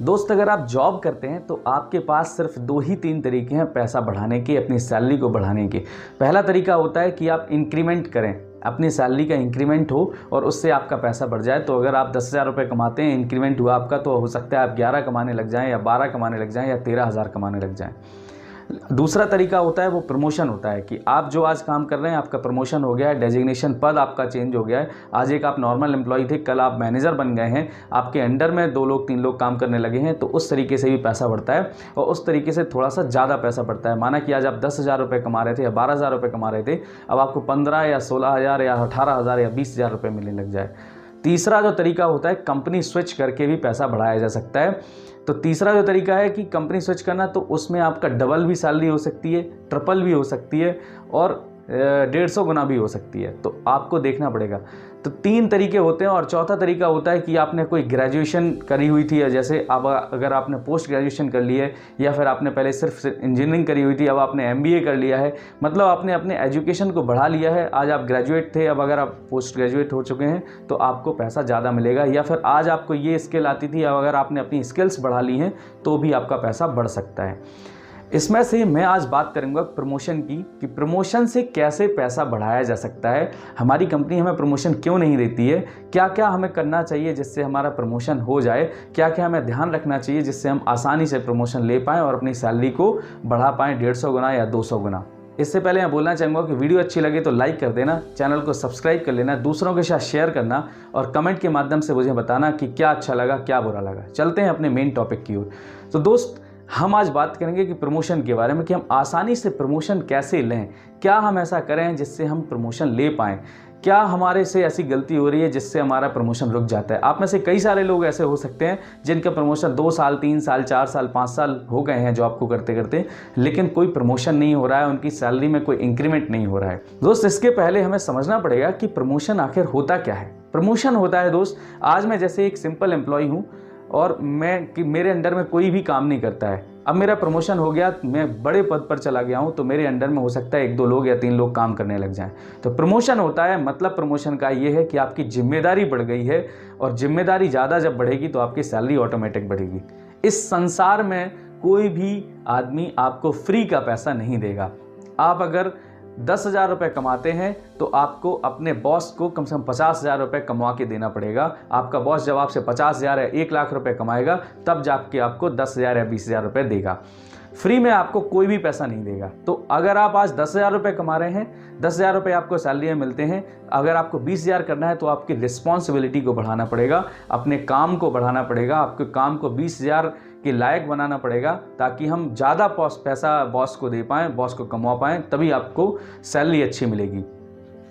दोस्त, अगर आप जॉब करते हैं तो आपके पास सिर्फ 2 ही 3 तरीके हैं पैसा बढ़ाने के, अपनी सैलरी को बढ़ाने के। पहला तरीका होता है कि आप इंक्रीमेंट करें, अपनी सैलरी का इंक्रीमेंट हो और उससे आपका पैसा बढ़ जाए। तो अगर आप 10,000 रुपये कमाते हैं, इंक्रीमेंट हुआ आपका, तो हो सकता है आप 11 कमाने लग जाएँ या 12 कमाने लग जाएँ या 13,000 कमाने लग जाएँ। दूसरा तरीका होता है वो प्रमोशन होता है कि आप जो आज काम कर रहे हैं आपका प्रमोशन हो गया है, डेजिग्नेशन पद आपका चेंज हो गया है। आज एक आप नॉर्मल एम्प्लॉय थे, कल आप मैनेजर बन गए हैं, आपके अंडर में 2 लोग 3 लोग काम करने लगे हैं, तो उस तरीके से भी पैसा बढ़ता है और उस तरीके से थोड़ा सा ज़्यादा पैसा बढ़ता है। माना कि आज आप 10,000 रुपये कमा रहे थे या 12,000 रुपये कमा रहे थे, अब आपको 15 या 16,000 या 18,000 या 20,000 रुपये मिलने लग जाए। तीसरा जो तरीका होता है, कंपनी स्विच करके भी पैसा बढ़ाया जा सकता है। तो तीसरा जो तरीका है कि कंपनी स्विच करना, तो उसमें आपका डबल भी सैलरी हो सकती है, ट्रिपल भी हो सकती है और 150 गुना भी हो सकती है। तो आपको देखना पड़ेगा। तो 3 तरीके होते हैं और चौथा तरीका होता है कि आपने कोई ग्रेजुएशन करी हुई थी, या जैसे अब अगर आपने पोस्ट ग्रेजुएशन कर ली है या फिर आपने पहले सिर्फ इंजीनियरिंग करी हुई थी, अब आपने MBA कर लिया है, मतलब आपने अपने एजुकेशन को बढ़ा लिया है। आज आप ग्रेजुएट थे, अब अगर आप पोस्ट ग्रेजुएट हो चुके हैं तो आपको पैसा ज़्यादा मिलेगा। या फिर आज आपको ये स्किल आती थी, अब अगर आपने अपनी स्किल्स बढ़ा ली हैं तो भी आपका पैसा बढ़ सकता है। इसमें से मैं आज बात करूंगा प्रमोशन की, कि प्रमोशन से कैसे पैसा बढ़ाया जा सकता है, हमारी कंपनी हमें प्रमोशन क्यों नहीं देती है, क्या क्या हमें करना चाहिए जिससे हमारा प्रमोशन हो जाए, क्या क्या हमें ध्यान रखना चाहिए जिससे हम आसानी से प्रमोशन ले पाएँ और अपनी सैलरी को बढ़ा पाएँ 150 गुना या 200 गुना। इससे पहले मैं बोलना चाहूँगा कि वीडियो अच्छी लगे तो लाइक कर देना, चैनल को सब्सक्राइब कर लेना, दूसरों के साथ शेयर करना और कमेंट के माध्यम से मुझे बताना कि क्या अच्छा लगा, क्या बुरा लगा। चलते हैं अपने मेन टॉपिक की ओर। तो दोस्त, हम आज बात करेंगे कि प्रमोशन के बारे में, कि हम आसानी से प्रमोशन कैसे लें, क्या हम ऐसा करें जिससे हम प्रमोशन ले पाएँ, क्या हमारे से ऐसी गलती हो रही है जिससे हमारा प्रमोशन रुक जाता है। आप में से कई सारे लोग ऐसे हो सकते हैं जिनका प्रमोशन 2 साल 3 साल 4 साल 5 साल हो गए हैं जॉब को करते करते, लेकिन कोई प्रमोशन नहीं हो रहा है, उनकी सैलरी में कोई इंक्रीमेंट नहीं हो रहा है। दोस्त, इसके पहले हमें समझना पड़ेगा कि प्रमोशन आखिर होता क्या है। प्रमोशन होता है दोस्त, आज मैं जैसे एक सिंपल एम्प्लॉय हूँ और मेरे अंडर में कोई भी काम नहीं करता है, अब मेरा प्रमोशन हो गया, मैं बड़े पद पर चला गया हूं, तो मेरे अंडर में हो सकता है 1-2 लोग या 3 लोग काम करने लग जाएं। तो प्रमोशन होता है, मतलब प्रमोशन का ये है कि आपकी जिम्मेदारी बढ़ गई है, और जिम्मेदारी ज़्यादा जब बढ़ेगी तो आपकी सैलरी ऑटोमेटिक बढ़ेगी। इस संसार में कोई भी आदमी आपको फ्री का पैसा नहीं देगा। आप अगर 10,000 रुपये कमाते हैं तो आपको अपने बॉस को कम से कम 50,000 रुपये कमा के देना पड़ेगा। आपका बॉस जब आपसे 50,000 या 1 लाख रुपये कमाएगा तब जाके आपको 10,000 या 20,000 रुपये देगा। फ्री में आपको कोई भी पैसा नहीं देगा। तो अगर आप आज 10,000 रुपये कमा रहे हैं, 10,000 रुपये आपको सैलरी में मिलते हैं, अगर आपको 20,000 करना है तो आपकी रिस्पॉन्सिबिलिटी को बढ़ाना पड़ेगा, अपने काम को बढ़ाना पड़ेगा, आपके काम को 20,000 के लायक बनाना पड़ेगा, ताकि हम ज़्यादा पैसा बॉस को दे पाएँ, बॉस को कमा पाएँ, तभी आपको सैलरी अच्छी मिलेगी।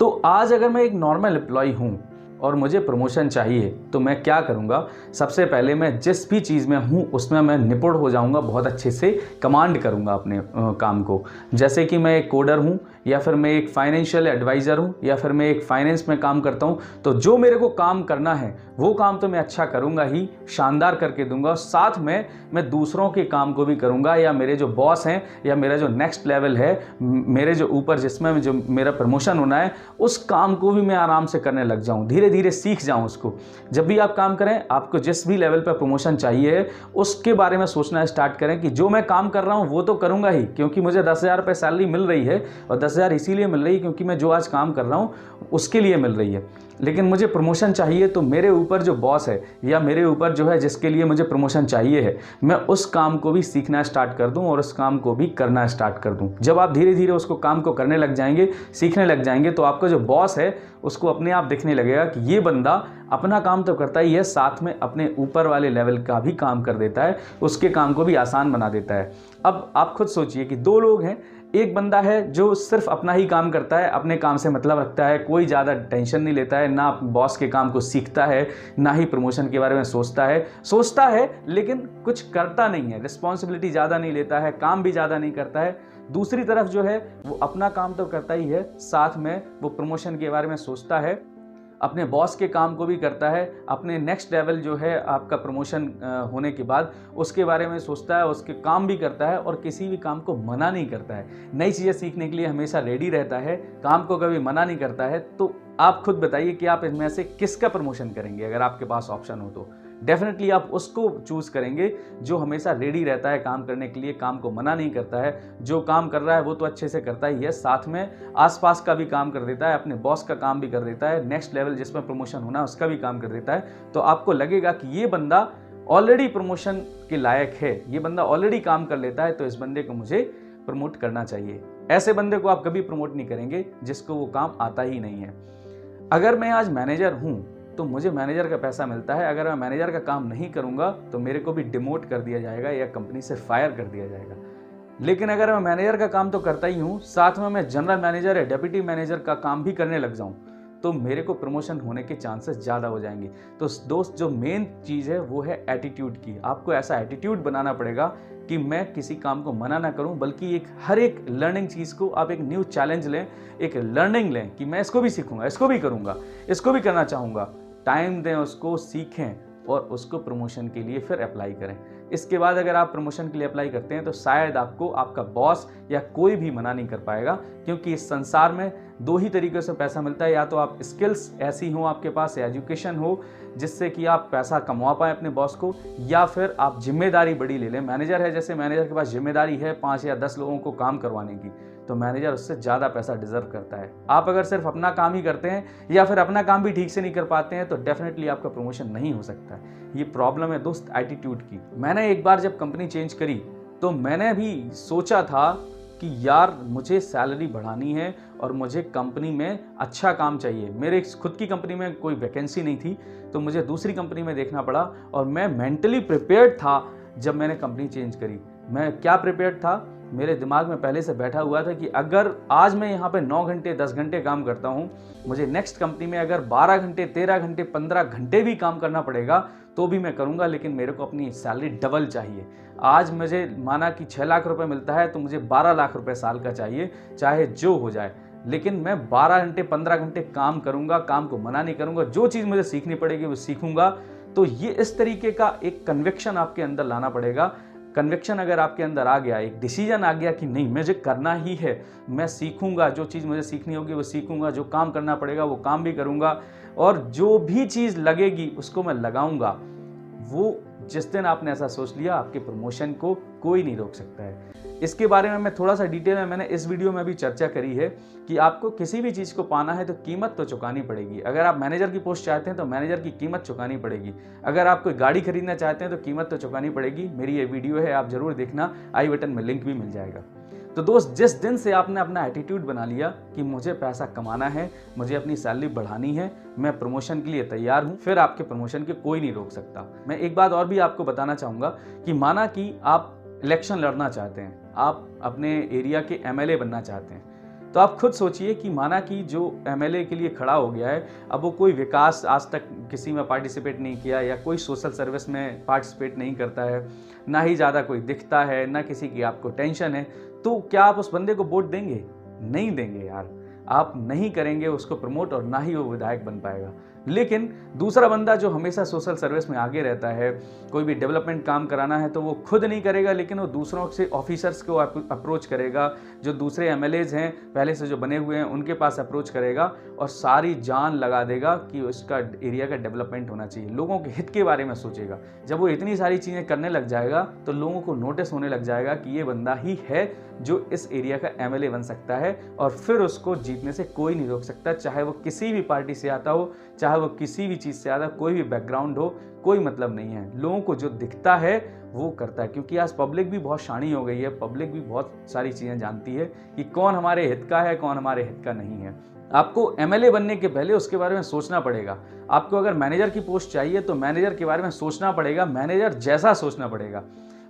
तो आज अगर मैं एक नॉर्मल एम्प्लॉय हूँ और मुझे प्रमोशन चाहिए तो मैं क्या करूँगा, सबसे पहले मैं जिस भी चीज़ में हूँ उसमें मैं निपुण हो जाऊँगा, बहुत अच्छे से कमांड करूँगा अपने काम को। जैसे कि मैं एक कोडर हूँ, या फिर मैं एक फाइनेंशियल एडवाइज़र हूँ, या फिर मैं एक फाइनेंस में काम करता हूँ, तो जो मेरे को काम करना है वो काम तो मैं अच्छा करूँगा ही, शानदार करके दूंगा। साथ में मैं दूसरों के काम को भी करूँगा, या मेरे जो बॉस हैं या मेरा जो नेक्स्ट लेवल है, मेरे जो ऊपर जिसमें जो मेरा प्रमोशन होना है, उस काम को भी मैं आराम से करने लग जाऊँ, धीरे धीरे सीख जाऊँ उसको। जब भी आप काम करें, आपको जिस भी लेवल पर प्रमोशन चाहिए है उसके बारे में सोचना स्टार्ट करें कि जो मैं काम कर रहा हूँ वो तो करूँगा ही, क्योंकि मुझे 10,000 रुपये सैलरी मिल रही है, और 10,000 इसीलिए मिल रही है क्योंकि मैं जो आज काम कर रहा हूँ उसके लिए मिल रही है। लेकिन मुझे प्रमोशन चाहिए तो मेरे ऊपर जो बॉस है या मेरे ऊपर जो है जिसके लिए मुझे प्रमोशन चाहिए है, मैं उस काम को भी सीखना स्टार्ट कर दूं और उस काम को भी करना स्टार्ट कर दूं। जब आप धीरे धीरे उसको काम को करने लग जाएंगे, सीखने लग जाएंगे, तो आपका जो बॉस है उसको अपने आप दिखने लगेगा कि ये बंदा अपना काम तो करता ही है, साथ में अपने ऊपर वाले लेवल का भी काम कर देता है, उसके काम को भी आसान बना देता है। अब आप खुद सोचिए कि 2 लोग हैं, एक बंदा है जो सिर्फ अपना ही काम करता है, अपने काम से मतलब रखता है, कोई ज़्यादा टेंशन नहीं लेता है, ना बॉस के काम को सीखता है, ना ही प्रमोशन के बारे में सोचता है लेकिन कुछ करता नहीं है, रिस्पॉन्सिबिलिटी ज़्यादा नहीं लेता है, काम भी ज़्यादा नहीं करता है। दूसरी तरफ जो है वो अपना काम तो करता ही है, साथ में वो प्रमोशन के बारे में सोचता है, अपने बॉस के काम को भी करता है, अपने नेक्स्ट लेवल जो है आपका प्रमोशन होने के बाद उसके बारे में सोचता है, उसके काम भी करता है, और किसी भी काम को मना नहीं करता है, नई चीज़ें सीखने के लिए हमेशा रेडी रहता है, काम को कभी मना नहीं करता है। तो आप खुद बताइए कि आप इनमें से किसका प्रमोशन करेंगे अगर आपके पास ऑप्शन हो तो। डेफिनेटली आप उसको चूज़ करेंगे जो हमेशा रेडी रहता है काम करने के लिए, काम को मना नहीं करता है। जो काम कर रहा है वो तो अच्छे से करता ही है, साथ में आसपास का भी काम कर देता है, अपने बॉस का काम भी कर देता है, नेक्स्ट लेवल जिसमें प्रमोशन होना है उसका भी काम कर देता है। तो आपको लगेगा कि ये बंदा ऑलरेडी प्रमोशन के लायक है, ये बंदा ऑलरेडी काम कर लेता है, तो इस बंदे को मुझे प्रमोट करना चाहिए। ऐसे बंदे को आप कभी प्रमोट नहीं करेंगे जिसको वो काम आता ही नहीं है। अगर मैं आज मैनेजर हूं तो मुझे मैनेजर का पैसा मिलता है, अगर मैं मैनेजर का काम नहीं करूंगा तो मेरे को भी डिमोट कर दिया जाएगा या कंपनी से फायर कर दिया जाएगा। लेकिन अगर मैं मैनेजर का काम तो करता ही हूं, साथ में मैं जनरल मैनेजर या डेप्यूटी मैनेजर का काम भी करने लग जाऊं, तो मेरे को प्रमोशन होने के चांसेस ज़्यादा हो जाएंगे। तो दोस्त, जो मेन चीज़ है वो है एटीट्यूड की। आपको ऐसा एटीट्यूड बनाना पड़ेगा कि मैं किसी काम को मना ना करूं, बल्कि हर एक लर्निंग चीज़ को आप एक न्यू चैलेंज लें, एक लर्निंग लें कि मैं इसको भी सीखूंगा, इसको भी करूंगा, इसको भी करना चाहूँगा। टाइम दें उसको, सीखें और उसको प्रमोशन के लिए फिर अप्लाई करें। इसके बाद अगर आप प्रमोशन के लिए अप्लाई करते हैं तो शायद आपको आपका बॉस या कोई भी मना नहीं कर पाएगा, क्योंकि इस संसार में दो ही तरीके से पैसा मिलता है। या तो आप स्किल्स ऐसी हो आपके पास, या एजुकेशन हो जिससे कि आप पैसा कमा पाएं अपने बॉस को, या फिर आप जिम्मेदारी बड़ी ले लें। मैनेजर है, जैसे मैनेजर के पास जिम्मेदारी है 5 या 10 लोगों को काम करवाने की, तो मैनेजर उससे ज़्यादा पैसा डिजर्व करता है। आप अगर सिर्फ अपना काम ही करते हैं या फिर अपना काम भी ठीक से नहीं कर पाते हैं तो डेफिनेटली आपका प्रमोशन नहीं हो सकता है। ये प्रॉब्लम है दोस्त एटीट्यूड की। मैंने एक बार जब कंपनी चेंज करी तो मैंने भी सोचा था कि यार मुझे सैलरी बढ़ानी है और मुझे कंपनी में अच्छा काम चाहिए। मेरे खुद की कंपनी में कोई वैकेंसी नहीं थी, तो मुझे दूसरी कंपनी में देखना पड़ा। और मैं मेंटली प्रिपेयर्ड था जब मैंने कंपनी चेंज करी। मैं क्या प्रिपेयर्ड था, मेरे दिमाग में पहले से बैठा हुआ था कि अगर आज मैं यहाँ पे 9 घंटे 10 घंटे काम करता हूँ, मुझे नेक्स्ट कंपनी में अगर 12 घंटे 13 घंटे 15 घंटे भी काम करना पड़ेगा तो भी मैं करूँगा, लेकिन मेरे को अपनी सैलरी डबल चाहिए। आज मुझे माना कि 6 लाख रुपए मिलता है तो मुझे 12 लाख रुपए साल का चाहिए, चाहे जो हो जाए, लेकिन मैं 12 घंटे 15 घंटे काम करूँगा, काम को मना नहीं करूँगा। जो चीज़ मुझे सीखनी पड़ेगी वो सीखूंगा। तो ये इस तरीके का एक कन्विक्शन आपके अंदर लाना पड़ेगा। कन्विक्शन अगर आपके अंदर आ गया, एक डिसीजन आ गया कि नहीं मुझे करना ही है, मैं सीखूंगा, जो चीज़ मुझे सीखनी होगी वो सीखूंगा, जो काम करना पड़ेगा वो काम भी करूंगा, और जो भी चीज़ लगेगी उसको मैं लगाऊंगा। वो जिस दिन आपने ऐसा सोच लिया, आपके प्रमोशन को कोई नहीं रोक सकता है। इसके बारे में मैं थोड़ा सा डिटेल में मैंने इस वीडियो में भी चर्चा करी है कि आपको किसी भी चीज़ को पाना है तो कीमत तो चुकानी पड़ेगी। अगर आप मैनेजर की पोस्ट चाहते हैं तो मैनेजर की कीमत चुकानी पड़ेगी। अगर आप कोई गाड़ी खरीदना चाहते हैं तो कीमत तो चुकानी पड़ेगी। मेरी ये वीडियो है, आप जरूर देखना, आई बटन में लिंक भी मिल जाएगा। तो दोस्त, जिस दिन से आपने अपना एटीट्यूड बना लिया कि मुझे पैसा कमाना है, मुझे अपनी सैलरी बढ़ानी है, मैं प्रमोशन के लिए तैयार हूं, फिर आपके प्रमोशन के कोई नहीं रोक सकता। मैं एक बात और भी आपको बताना चाहूँगा कि माना कि आप इलेक्शन लड़ना चाहते हैं, आप अपने एरिया के एमएलए बनना चाहते हैं, तो आप खुद सोचिए कि माना कि जो एमएलए के लिए खड़ा हो गया है, अब वो कोई विकास आज तक किसी में पार्टिसिपेट नहीं किया, या कोई सोशल सर्विस में पार्टिसिपेट नहीं करता है, ना ही ज़्यादा कोई दिखता है, ना किसी की आपको टेंशन है, तो क्या आप उस बंदे को वोट देंगे? नहीं देंगे यार, आप नहीं करेंगे उसको प्रमोट, और ना ही वो विधायक बन पाएगा। लेकिन दूसरा बंदा जो हमेशा सोशल सर्विस में आगे रहता है, कोई भी डेवलपमेंट काम कराना है तो वो खुद नहीं करेगा, लेकिन वो दूसरों से ऑफिसर्स को अप्रोच करेगा, जो दूसरे एमएलएज हैं पहले से जो बने हुए हैं उनके पास अप्रोच करेगा और सारी जान लगा देगा कि उसका एरिया का डेवलपमेंट होना चाहिए, लोगों के हित के बारे में सोचेगा। जब वो इतनी सारी चीज़ें करने लग जाएगा तो लोगों को नोटिस होने लग जाएगा कि ये बंदा ही है जो इस एरिया का एमएलए बन सकता है, और फिर उसको जीतने से कोई नहीं रोक सकता, चाहे वो किसी भी पार्टी से आता हो, चाहे वो किसी भी चीज़ से आता, कोई भी बैकग्राउंड हो, कोई मतलब नहीं है। लोगों को जो दिखता है वो करता है, क्योंकि आज पब्लिक भी बहुत शानी हो गई है, पब्लिक भी बहुत सारी चीज़ें जानती है कि कौन हमारे हित का है, कौन हमारे हित का नहीं है। आपको एमएलए बनने के पहले उसके बारे में सोचना पड़ेगा। आपको अगर मैनेजर की पोस्ट चाहिए तो मैनेजर के बारे में सोचना पड़ेगा, मैनेजर जैसा सोचना पड़ेगा।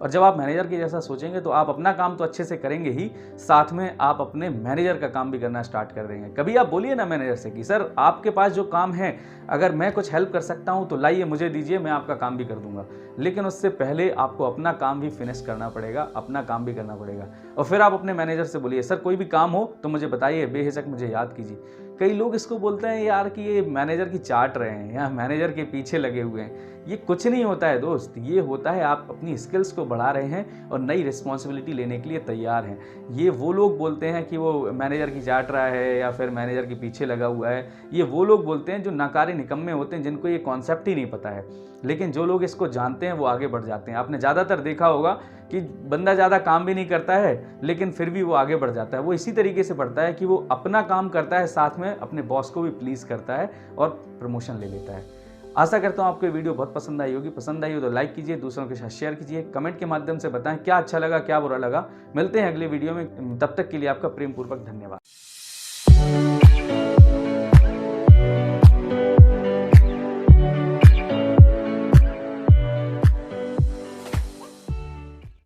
और जब आप मैनेजर के जैसा सोचेंगे तो आप अपना काम तो अच्छे से करेंगे ही, साथ में आप अपने मैनेजर का काम भी करना स्टार्ट कर देंगे। कभी आप बोलिए ना मैनेजर से कि सर आपके पास जो काम है, अगर मैं कुछ हेल्प कर सकता हूं तो लाइए मुझे दीजिए, मैं आपका काम भी कर दूंगा। लेकिन उससे पहले आपको अपना काम भी फिनिश करना पड़ेगा, अपना काम भी करना पड़ेगा। और फिर आप अपने मैनेजर से बोलिए सर कोई भी काम हो तो मुझे बताइए, बेहिचक मुझे याद कीजिए। कई लोग इसको बोलते हैं यार कि ये मैनेजर की चाट रहे हैं या मैनेजर के पीछे लगे हुए हैं। ये कुछ नहीं होता है दोस्त, ये होता है आप अपनी स्किल्स को बढ़ा रहे हैं और नई रिस्पॉन्सिबिलिटी लेने के लिए तैयार हैं। ये वो लोग बोलते हैं कि वो मैनेजर की चाट रहा है या फिर मैनेजर के पीछे लगा हुआ है, ये वो लोग बोलते हैं जो नाकारे निकम्मे होते हैं, जिनको ये कॉन्सेप्ट ही नहीं पता है। लेकिन जो लोग इसको जानते हैं वो आगे बढ़ जाते हैं। आपने ज़्यादातर देखा होगा कि बंदा ज़्यादा काम भी नहीं करता है लेकिन फिर भी वो आगे बढ़ जाता है। वो इसी तरीके से बढ़ता है कि वो अपना काम करता है, साथ में अपने बॉस को भी प्लीज़ करता है और प्रमोशन ले लेता है। आशा करता हूँ आपको ये वीडियो बहुत पसंद आई होगी। पसंद आई हो तो लाइक कीजिए, दूसरों के साथ शेयर कीजिए, कमेंट के माध्यम से बताएं क्या अच्छा लगा, क्या बुरा लगा। मिलते हैं अगले वीडियो में, तब तक के लिए आपका प्रेम पूर्वक धन्यवाद।